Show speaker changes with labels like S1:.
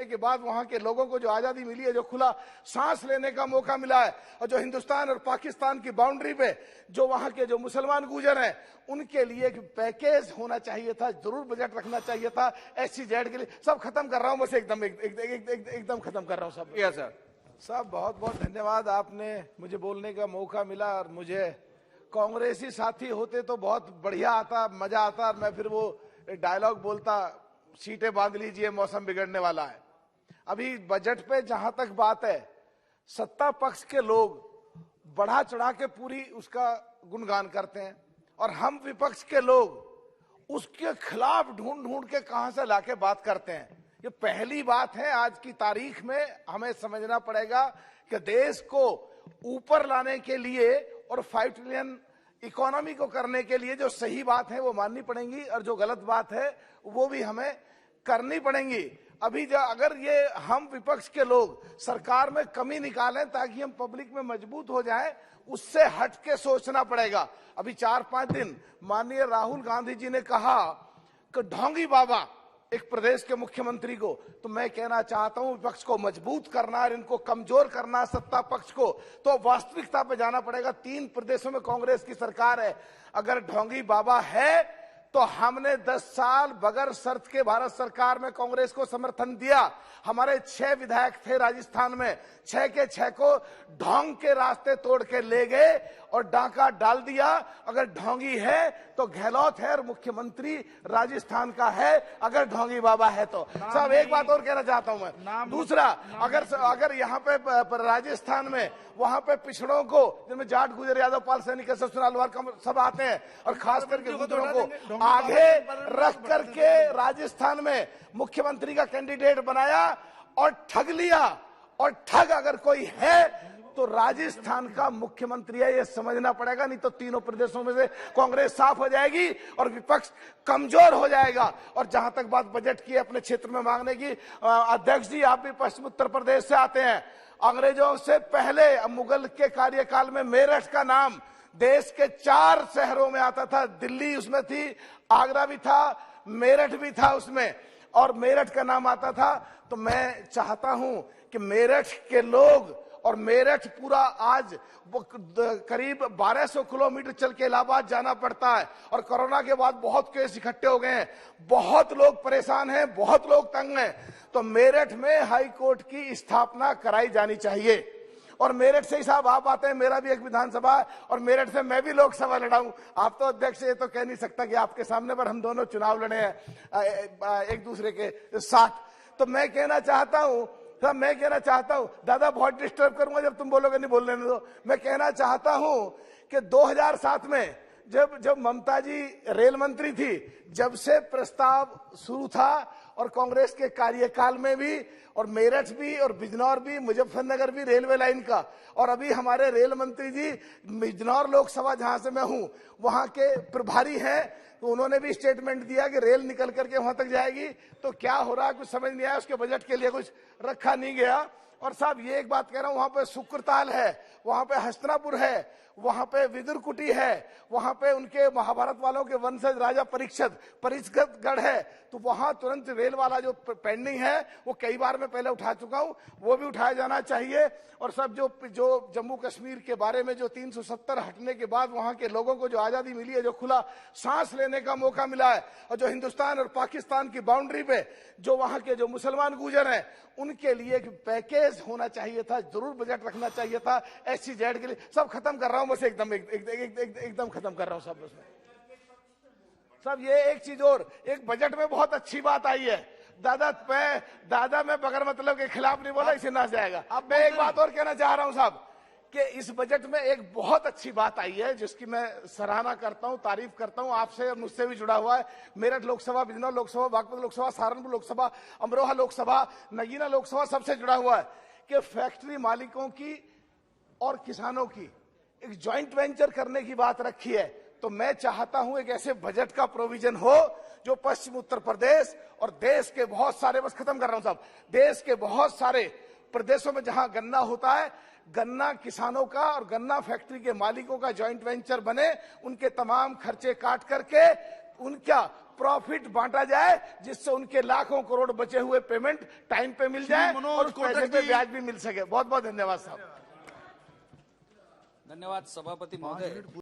S1: लेने के बाद वहां के लोगों को जो आजादी मिली है, जो खुला सांस लेने का मौका मिला है, और जो हिंदुस्तान और पाकिस्तान की बाउंड्री पे जो वहां के जो मुसलमान गुजर हैं, उनके लिए एक पैकेज होना चाहिए था, जरूर बजट रखना चाहिए था SEZ के लिए। सब खत्म कर रहा हूं, बस एकदम खत्म कर रहा हूं सब।
S2: Yes sir.
S1: साहब बहुत बहुत धन्यवाद, आपने मुझे बोलने का मौका मिला। और मुझे कांग्रेसी साथी होते तो बहुत बढ़िया आता, मजा आता, और मैं फिर वो डायलॉग बोलता, सीटें बांध लीजिए मौसम बिगड़ने वाला है। अभी बजट पे जहां तक बात है, सत्ता पक्ष के लोग बढ़ा चढ़ा के पूरी उसका गुणगान करते हैं, और हम विपक्ष के लोग उसके खिलाफ ढूंढ ढूंढ के कहां से लाके बात करते हैं। ये पहली बात है आज की तारीख में। हमें समझना पड़ेगा कि देश को ऊपर लाने के लिए और 5 ट्रिलियन इकोनॉमी को करने के लिए जो सही बात है वो माननी पड़ेंगी, और जो गलत बात है वो भी हमें करनी पड़ेंगी। अभी जो अगर ये हम विपक्ष के लोग सरकार में कमी निकालें ताकि हम पब्लिक में मजबूत हो जाएं, उससे हट के सोचना पड़ेगा। अभी 4-5 दिन माननीय राहुल गांधी जी ने कहा कि ढोंगी बाबा एक प्रदेश के मुख्यमंत्री को, तो मैं कहना चाहता हूं विपक्ष को मजबूत करना और इनको कमजोर करना सत्ता पक्ष को, तो वास्तविकता पे जाना पड़ेगा। 3 प्रदेशों में कांग्रेस की सरकार है। अगर ढोंगी बाबा है तो हमने 10 साल बगैर शर्त के भारत सरकार में कांग्रेस को समर्थन दिया। हमारे 6 विधायक थे राजस्थान में, 6 के 6 को ढोंग के रास्ते तोड़ के ले गए और डाका डाल दिया। अगर ढोंगी है तो गहलोत है, और मुख्यमंत्री राजस्थान का है अगर ढोंगी बाबा है तो। साहब एक बात और कहना चाहता हूं मैं, दूसरा, अगर यहाँ पे राजस्थान में वहां पे पिछड़ों को, जिनमें जाट, गुजर, यादव, पाल, सैनिक, सुनालवार सब आते हैं, और खास करके गुजरों को आगे रख करके राजस्थान में मुख्यमंत्री का कैंडिडेट बनाया और ठग लिया। और ठग अगर कोई है तो राजस्थान का मुख्यमंत्री है, ये समझना पड़ेगा, नहीं तो तीनों प्रदेशों में से कांग्रेस साफ हो जाएगी और विपक्ष कमजोर हो जाएगा। और जहां तक बात बजट की अपने क्षेत्र में मांगने की, अध्यक्ष जी आप भी पश्चिम उत्तर प्रदेश से आते हैं। अंग्रेजों से पहले मुगल के कार्यकाल में मेरठ का नाम देश के 4 शहरों में आता था। दिल्ली उसमें थी, आगरा भी था, मेरठ भी था उसमें, और मेरठ का नाम आता था। तो मैं चाहता हूं कि मेरठ के लोग, और मेरठ पूरा आज करीब 1200 किलोमीटर चल के इलाहाबाद जाना पड़ता है, और कोरोना के बाद बहुत केस इकट्ठे हो गए हैं, बहुत लोग परेशान हैं, बहुत लोग तंग हैं। तो मेरठ में हाई कोर्ट की स्थापना कराई जानी चाहिए। और मेरठ से ही साहब आप आते हैं, मेरा भी एक विधानसभा है, और मेरठ से मैं भी लोकसभा लड़ाऊं। आप तो अध्यक्ष ये तो कह नहीं सकता कि आपके सामने, पर हम दोनों चुनाव लड़े हैं एक दूसरे के साथ। तो मैं कहना चाहता हूं, दादा बहुत डिस्टर्ब करूंगा जब तुम बोलोगे, नहीं बोलने दो। मैं कहना चाहता हूं कि 2007 में जब ममता जी रेल मंत्री थी, जब से प्रस्ताव शुरू था, और कांग्रेस के कार्यकाल में भी, और मेरठ भी, और बिजनौर भी, मुजफ्फरनगर भी रेलवे लाइन का, और अभी हमारे रेल मंत्री जी बिजनौर लोकसभा जहां से मैं हूं वहां के प्रभारी हैं, तो उन्होंने भी स्टेटमेंट दिया कि रेल निकल करके वहां तक जाएगी। तो क्या हो रहा है कुछ समझ नहीं आया, उसके बजट के लिए कुछ रखा नहीं गया। और साहब ये एक बात कह रहा हूं, वहां पे शुक्रताल है, वहां पे हस्तिनापुर है, वहां पे विदुरकुटी है, वहां पे उनके महाभारत वालों के वंशज राजा परिषदगढ़ है। तो वहां तुरंत रेल वाला जो पेंडिंग है वो कई बार मैं पहले उठा चुका हूं, वो भी उठाया जाना चाहिए। और सब जो जम्मू कश्मीर के बारे में जो 370 हटने के बाद वहां के लोगों को जो आजादी मिली है, जो खुला सांस लेने का मौका मिला है, और जो हिंदुस्तान और पाकिस्तान की बाउंड्री पे जो वहां के जो मुसलमान गुजर हैं, उनके लिए एक पैकेज होना चाहिए था, जरूर बजट रखना चाहिए था SEZ के लिए। सब खत्म कर रहा हूं, बस एकदम खत्म कर रहा हूं सब। सब ये एक चीज और, एक बजट में बहुत अच्छी बात आई है। दादा मैं बगैर मतलब के खिलाफ नहीं बोला, इसे ना जाएगा। अब मैं एक बात और कहना चाह रहा हूं साहब, कि इस बजट में एक बहुत अच्छी बात आई है जिसकी मैं सराहना करता हूं, तारीफ करता हूं। आपसे और मुझसे भी जुड़ा हुआ है। मेरठ लोकसभा, बिजनौर लोकसभा, बागपत लोकसभा, सहारनपुर लोकसभा, अमरोहा लोकसभा, नगीना लोकसभा, सबसे जुड़ा हुआ है कि फैक्ट्री मालिकों की और किसानों की एक ज्वाइंट वेंचर करने की बात रखी है। तो मैं चाहता हूं एक ऐसे बजट का प्रोविजन हो जो पश्चिम उत्तर प्रदेश और देश के बहुत सारे, बस खत्म कर रहा हूं साहब, देश के बहुत सारे प्रदेशों में जहां गन्ना होता है, गन्ना किसानों का और गन्ना फैक्ट्री के मालिकों का ज्वाइंट वेंचर बने, उनके तमाम खर्चे काट करके उनका प्रॉफिट बांटा जाए, जिससे उनके लाखों करोड़ बचे हुए पेमेंट टाइम पे मिल जाए और उस पैसे पे ब्याज भी मिल सके। बहुत बहुत धन्यवाद साहब।
S2: धन्यवाद सभापति महोदय।